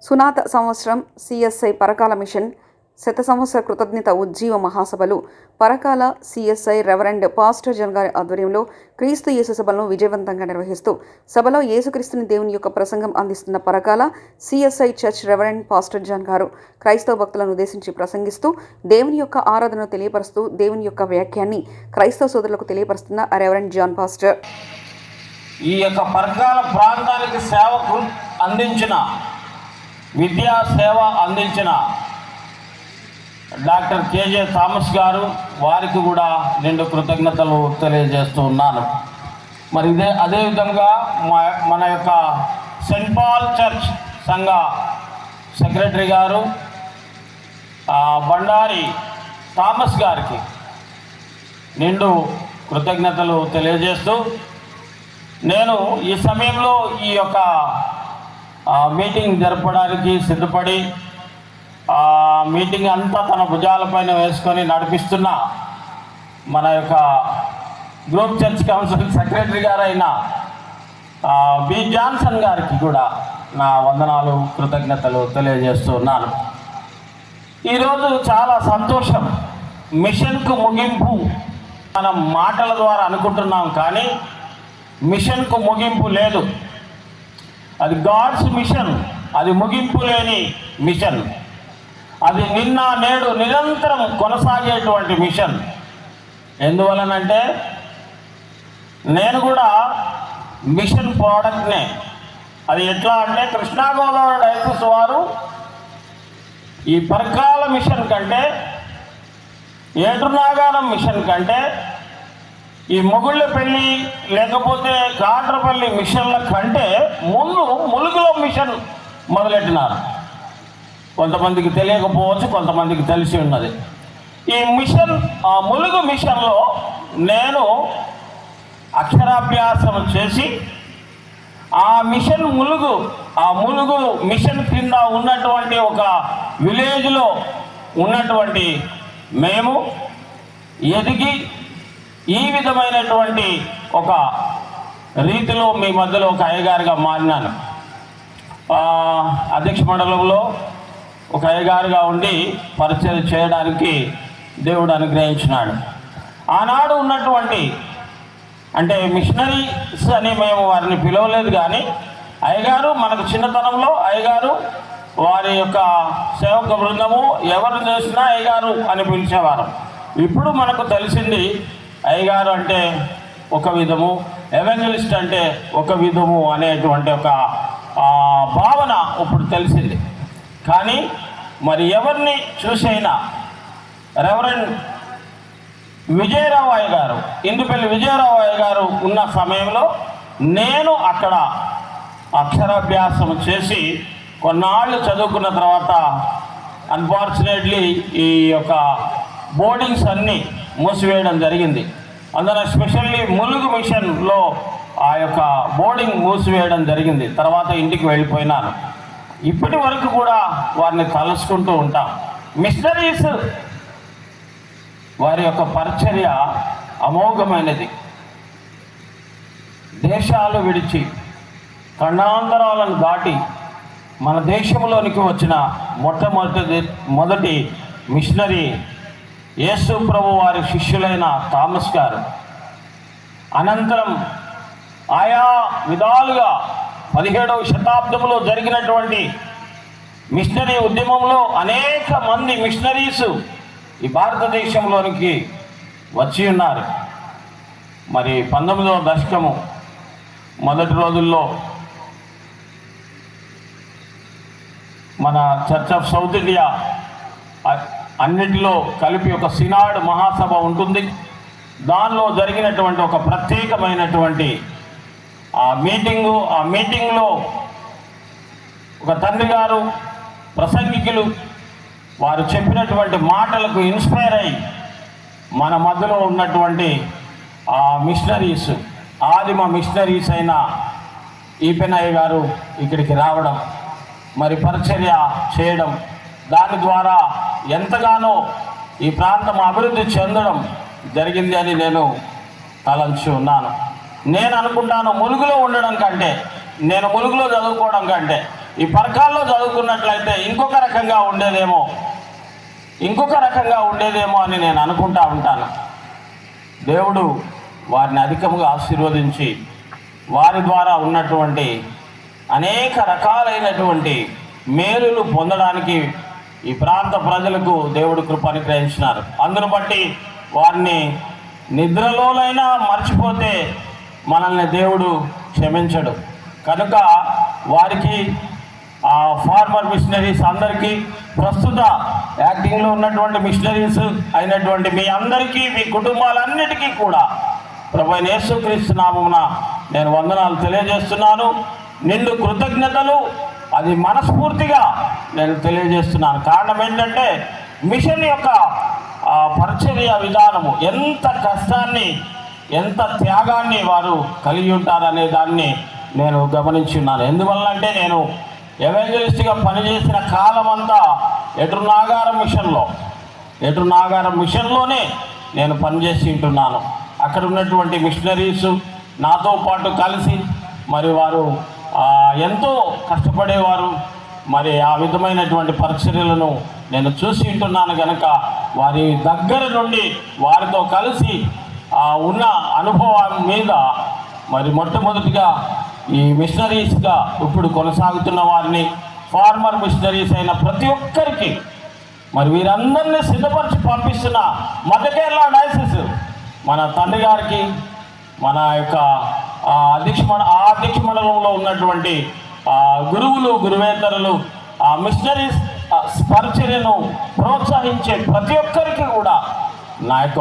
సునాత సంవత్సరం CSI Parakala machine శత సంవత్సర కృతజ్ఞత ఉజ్జీవ మహాసభలు Parakala CSI reverend pastor John గారి ఆధ్వర్యంలో క్రీస్తు యేసు సభలను విజయవంతంగా నిర్వహిస్తూ సభలో యేసుక్రీస్తుని దేవుని యొక్క ప్రసంగం అందిస్తున్న Parakala CSI church reverend pastor John garu క్రైస్తవ భక్తులను ఉద్దేశించి ప్రసంగిస్తూ దేవుని యొక్క ఆరాధనను తెలియపరుస్తూ దేవుని యొక్క వ్యాఖ్యాన్ని క్రైస్తవ సోదరులకు తెలియపరుస్తున్న రెవరెండ్ జాన్ పాస్టర్ ఈ యొక్క పరకాల ప్రాంతానికి సేవకు అందించిన విద్యా సేవ అందించిన డాక్టర్ కేజే థామస్ గారు వారికి కూడా నిండు కృతజ్ఞతలు తెలియజేస్తూ ఉన్నాను. మరి అదేవిధంగా మన యొక్క సెయింట్ పాల్ చర్చ్ సంఘ సెక్రటరీ గారు బండారి థామస్ గారికి నిండు కృతజ్ఞతలు తెలియజేస్తూ నేను ఈ సమయంలో ఈ యొక్క మీటింగ్ జరపడానికి సిద్ధపడి మీటింగ్ అంతా తన భుజాలపైన వేసుకొని నడిపిస్తున్న మన యొక్క గ్రూప్ చర్చ్ కౌన్సిల్ సెక్రటరీ గారైన బి జాన్సన్ గారికి కూడా నా వందనాలు కృతజ్ఞతలు తెలియజేస్తున్నాను. ఈరోజు చాలా సంతోషం. మిషన్కు ముగింపు మనం మాటల ద్వారా అనుకుంటున్నాం, కానీ మిషన్కు ముగింపు లేదు. అది గాడ్స్ మిషన్, అది ముగింపు లేని మిషన్. అది నిన్న నేడు నిరంతరం కొనసాగేటువంటి మిషన్. ఎందువలనంటే నేను కూడా మిషన్ ప్రోడక్ట్నే. అది ఎట్లా అంటే కృష్ణా గోదావరి డయాసిస్ వారు ఈ పరకాల మిషన్ కంటే, ఏటునాగారం మిషన్ కంటే, ఈ మొగుళ్ళపల్లి లేకపోతే కాట్రపల్లి మిషన్ల కంటే ముందు ములుగులో మిషన్ మొదలెట్టినారు. కొంతమందికి తెలియకపోవచ్చు, కొంతమందికి తెలిసి ఉన్నది. ఈ మిషన్, ఆ ములుగు మిషన్లో నేను అక్షరాభ్యాసం చేసి ఆ ములుగు మిషన్ కింద ఉన్నటువంటి ఒక విలేజ్లో ఉన్నటువంటి మేము ఎదిగి ఈ విధమైనటువంటి ఒక రీతిలో మీ మధ్యలో ఒక అయ్యగారుగా మారినాను. అధ్యక్ష మండలంలో ఒక అయ్యగారుగా ఉండి పరిచయం చేయడానికి దేవుడు అనుగ్రహించినాడు. ఆనాడు ఉన్నటువంటి అంటే మిషనరీస్ అని మేము వారిని పిలవలేదు, కానీ అయ్యగారు మనకు చిన్నతనంలో అయ్యగారు వారి యొక్క సేవక బృందము ఎవరు చేసినా అయ్యగారు అని పిలిచేవారు. ఇప్పుడు మనకు తెలిసింది అయ్యగారు అంటే ఒక విధము, ఎవెంజలిస్ట్ అంటే ఒక విధము అనేటువంటి ఒక భావన ఇప్పుడు తెలిసింది. కానీ మరి ఎవరిని చూసైనా రెవరెండ్ విజయరావు గారు, ఇందుపల్లి విజయరావు గారు ఉన్న సమయంలో నేను అక్కడ అక్షరాభ్యాసం చేసి కొన్నాళ్ళు చదువుకున్న తర్వాత అన్ఫార్చునేట్లీ ఈ యొక్క బోర్డింగ్స్ అన్నీ మూసివేయడం జరిగింది. అందులో ఎస్పెషల్లీ ములుగు మిషన్లో ఆ యొక్క బోర్డింగ్ మూసివేయడం జరిగింది. తర్వాత ఇంటికి వెళ్ళిపోయినాను. ఇప్పటి వరకు కూడా వారిని కలుసుకుంటూ ఉంటాం. మిషనరీస్ వారి యొక్క పరిచర్య అమోఘమైనది. దేశాలు విడిచి ఖండాంతరాలను దాటి మన దేశంలోనికి వచ్చిన మొదటి మిషనరీ యేసు ప్రభు వారి శిష్యులైన థామస్ గారు. అనంతరం ఆయా విధాలుగా 17వ శతాబ్దంలో జరిగినటువంటి మిషనరీ ఉద్యమంలో అనేక మంది మిషనరీస్ ఈ భారతదేశంలోనికి వచ్చి ఉన్నారు. మరి 19వ దశకము మొదటి రోజుల్లో మన చర్చ్ ఆఫ్ సౌత్ ఇండియా అన్నిటిలో కలిపి ఒక సినాడ్ మహాసభ ఉంటుంది. దానిలో జరిగినటువంటి ఒక ప్రత్యేకమైనటువంటి ఆ మీటింగ్లో ఒక తండ్రి గారు, ప్రసంగికులు వారు చెప్పినటువంటి మాటలకు ఇన్స్పైర్ అయ్యి మన మధ్యలో ఉన్నటువంటి ఆ మిషనరీస్, ఆదిమ మిషనరీస్ అయిన ఈపెనయ్య గారు ఇక్కడికి రావడం, మరి పరిచర్య చేయడం, దాని ద్వారా ఎంతగానో ఈ ప్రాంతం అభివృద్ధి చెందడం జరిగింది అని నేను తలంచి ఉన్నాను. నేను అనుకుంటాను, ములుగులో ఉండడం కంటే, నేను ములుగులో చదువుకోవడం కంటే ఈ పరకాల్లో చదువుకున్నట్లయితే ఇంకొక రకంగా ఉండేదేమో అని నేను అనుకుంటా ఉంటాను. దేవుడు వారిని అధికంగా ఆశీర్వదించి వారి ద్వారా ఉన్నటువంటి అనేక రకాలైనటువంటి మేలులు పొందడానికి ఈ ప్రాంత ప్రజలకు దేవుడు కృప అనుగ్రహించినారు. అందును బట్టి వారిని నిద్రలోనైనా మర్చిపోతే మనల్ని దేవుడు క్షమించడు. కనుక వారికి ఫార్మర్ మిషనరీస్ అందరికీ, ప్రస్తుత యాక్టింగ్లో ఉన్నటువంటి మిషనరీస్ అయినటువంటి మీ అందరికీ, మీ కుటుంబాలన్నిటికీ కూడా ప్రభువైన యేసుక్రీస్తు నామమున నేను వందనాలు తెలియజేస్తున్నాను. నిండు కృతజ్ఞతలు అది మనస్ఫూర్తిగా నేను తెలియజేస్తున్నాను. కారణం ఏంటంటే మిషన్ యొక్క పరిచర్య విధానము ఎంత కష్టాన్ని, ఎంత త్యాగాన్ని వారు కలిగి ఉంటారనే దాన్ని నేను గమనించి ఉన్నాను. ఎందువల్లంటే నేను ఎవెంజలిస్ట్గా పనిచేసిన కాలమంతా ఎటు నాగారం మిషన్లోనే నేను పనిచేసి ఉంటున్నాను. అక్కడ ఉన్నటువంటి మిషనరీస్ నాతో పాటు కలిసి మరి వారు ఎంతో కష్టపడేవారు. మరి ఆ విధమైనటువంటి పరిచర్యలను నేను చూసి ఉంటున్నాను కనుక వారి దగ్గర నుండి వారితో కలిసి ఉన్న అనుభవం మీద మరి మొట్టమొదటిగా ఈ మిషనరీస్గా ఇప్పుడు కొనసాగుతున్న వారిని, ఫార్మర్ మిషనరీస్ అయిన ప్రతి ఒక్కరికి మరి వీరందరినీ సిద్ధపరిచి పంపిస్తున్న మధ్య కేరళ డయాసిస్ మన తండ్రి గారికి, మన యొక్క అధ్యక్ష మండలంలో ఉన్నటువంటి గురువులు, గురువేతరులు, మిషనరీస్ పరిచర్యను ప్రోత్సహించే ప్రతి ఒక్కరికి కూడా నా యొక్క